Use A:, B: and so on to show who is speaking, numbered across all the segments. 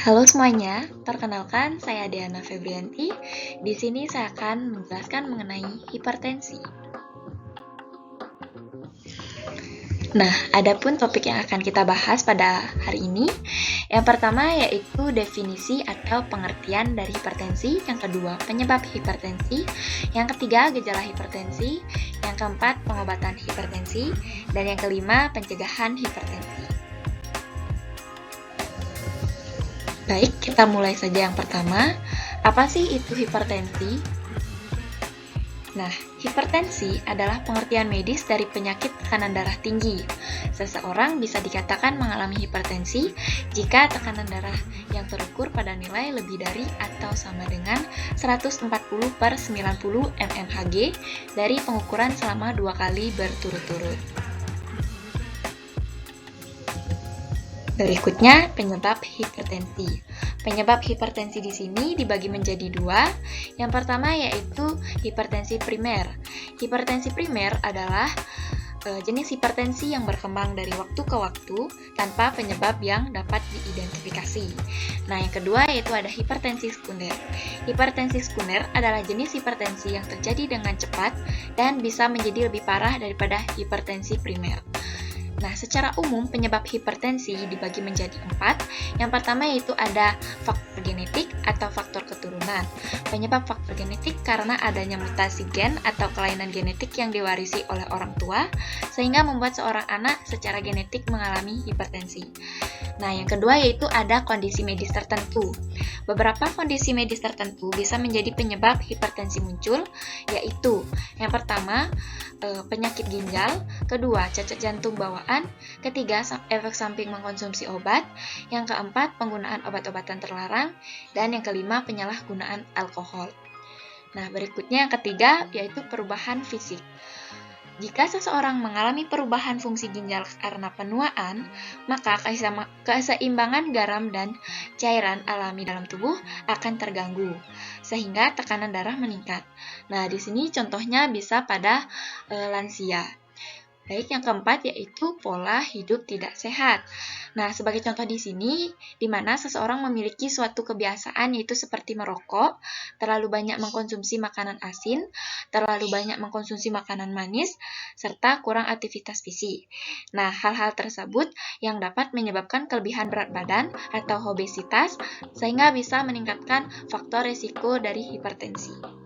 A: Halo semuanya, perkenalkan saya Diana Febrianti. Di sini saya akan menjelaskan mengenai hipertensi. Nah, adapun topik yang akan kita bahas pada hari ini, yang pertama yaitu definisi atau pengertian dari hipertensi, yang kedua penyebab hipertensi, yang ketiga gejala hipertensi, yang keempat pengobatan hipertensi, dan yang kelima pencegahan hipertensi. Baik, kita mulai saja yang pertama. Apa sih itu hipertensi? Nah, hipertensi adalah pengertian medis dari penyakit tekanan darah tinggi. Seseorang bisa dikatakan mengalami hipertensi jika tekanan darah yang terukur pada nilai lebih dari atau sama dengan 140/90 mmHg dari pengukuran selama 2 kali berturut-turut. Berikutnya, penyebab hipertensi. Penyebab hipertensi di sini dibagi menjadi dua. Yang pertama yaitu hipertensi primer. Hipertensi primer adalah jenis hipertensi yang berkembang dari waktu ke waktu tanpa penyebab yang dapat diidentifikasi. Nah, yang kedua yaitu ada hipertensi sekunder. Hipertensi sekunder adalah jenis hipertensi yang terjadi dengan cepat dan bisa menjadi lebih parah daripada hipertensi primer. Nah, secara umum penyebab hipertensi dibagi menjadi 4. Yang pertama yaitu ada faktor genetik atau faktor keturunan. Penyebab faktor genetik karena adanya mutasi gen atau kelainan genetik yang diwarisi oleh orang tua, sehingga membuat seorang anak secara genetik mengalami hipertensi. Nah, yang kedua yaitu ada kondisi medis tertentu. Beberapa kondisi medis tertentu bisa menjadi penyebab hipertensi muncul, yaitu yang pertama, penyakit ginjal, kedua, cacat jantung bawaan, ketiga, efek samping mengkonsumsi obat, yang keempat, penggunaan obat-obatan terlarang, dan yang kelima, penyalahgunaan alkohol. Nah, berikutnya yang ketiga, yaitu perubahan fisik. Jika seseorang mengalami perubahan fungsi ginjal karena penuaan, maka keseimbangan garam dan cairan alami dalam tubuh akan terganggu, sehingga tekanan darah meningkat. Nah, di sini contohnya bisa pada lansia. Baik, yang keempat yaitu pola hidup tidak sehat. Nah, sebagai contoh di sini, di mana seseorang memiliki suatu kebiasaan yaitu seperti merokok, terlalu banyak mengkonsumsi makanan asin, terlalu banyak mengkonsumsi makanan manis, serta kurang aktivitas fisik. Nah, hal-hal tersebut yang dapat menyebabkan kelebihan berat badan atau obesitas, sehingga bisa meningkatkan faktor risiko dari hipertensi.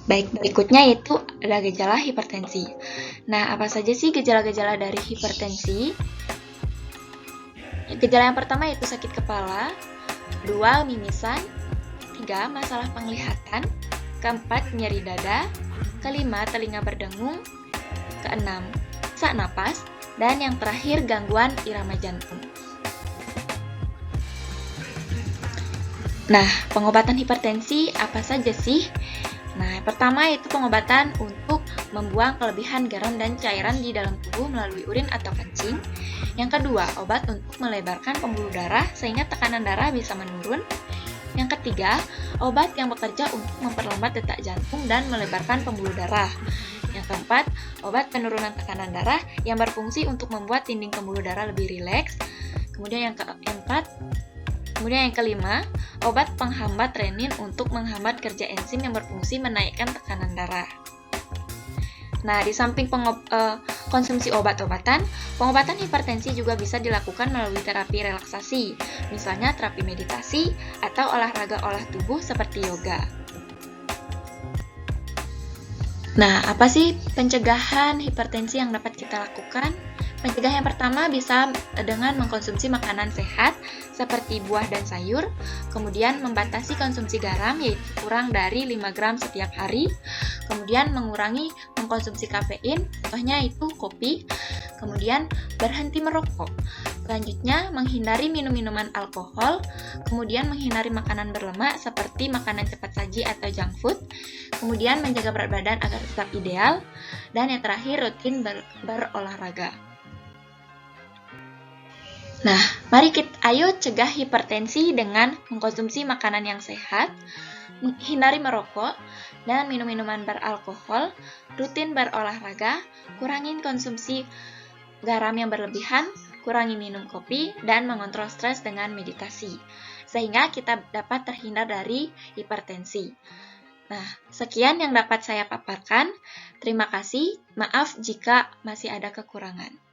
A: Baik, berikutnya yaitu ada gejala hipertensi. Nah, apa saja sih gejala-gejala dari hipertensi? Gejala yang pertama yaitu sakit kepala, 2. Mimisan, 3. Masalah penglihatan, keempat nyeri dada, kelima telinga berdengung, keenam sesak napas, dan yang terakhir gangguan irama jantung. Nah, pengobatan hipertensi apa saja sih? Nah, yang pertama yaitu pengobatan untuk membuang kelebihan garam dan cairan di dalam tubuh melalui urin atau kencing. Yang kedua, obat untuk melebarkan pembuluh darah sehingga tekanan darah bisa menurun. Yang ketiga, obat yang bekerja untuk memperlambat detak jantung dan melebarkan pembuluh darah. Yang keempat, obat penurunan tekanan darah yang berfungsi untuk membuat dinding pembuluh darah lebih rileks. Kemudian yang kelima, obat penghambat renin untuk menghambat kerja enzim yang berfungsi menaikkan tekanan darah. Nah, di samping konsumsi obat-obatan, pengobatan hipertensi juga bisa dilakukan melalui terapi relaksasi, misalnya terapi meditasi atau olahraga olah tubuh seperti yoga. Nah, apa sih pencegahan hipertensi yang dapat kita lakukan? Pencegahan yang pertama bisa dengan mengkonsumsi makanan sehat seperti buah dan sayur, kemudian membatasi konsumsi garam yaitu kurang dari 5 gram setiap hari, kemudian mengurangi mengkonsumsi kafein, contohnya itu kopi, kemudian berhenti merokok. Selanjutnya, menghindari minum-minuman alkohol, kemudian menghindari makanan berlemak seperti makanan cepat saji atau junk food, kemudian menjaga berat badan agar tetap ideal, dan yang terakhir rutin berolahraga. Nah, ayo cegah hipertensi dengan mengkonsumsi makanan yang sehat, hindari merokok, dan minum minuman beralkohol, rutin berolahraga, kurangin konsumsi garam yang berlebihan, kurangi minum kopi, dan mengontrol stres dengan meditasi, sehingga kita dapat terhindar dari hipertensi. Nah, sekian yang dapat saya paparkan. Terima kasih. Maaf jika masih ada kekurangan.